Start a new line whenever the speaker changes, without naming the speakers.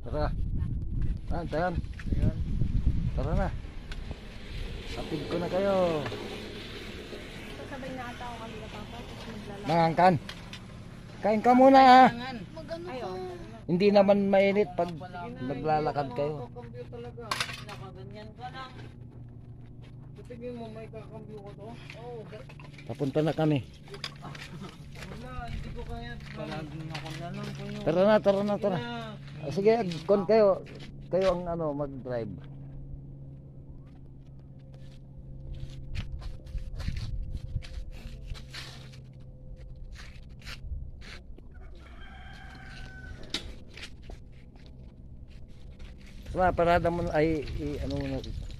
Tara. Tayan. Tara na. Atid ko na kayo.
Sasabay na ata ako kanina pa ako. Tapos maglalakad.
Nangangkan. Kain ka muna ah.
Magano ka?
Hindi naman mainit pag naglalakad kayo.
Kakambyo talaga. Nakaganyan ka lang. Tingin mo may kakambyo ko to? Oo.
Papunta na kami.
Wala, hindi ko kaya. Palaging ako na lang po yung...
Tara na. Sige, kon kayo. Kayo ang ano mag-drive. Parada mo ay ano mo na.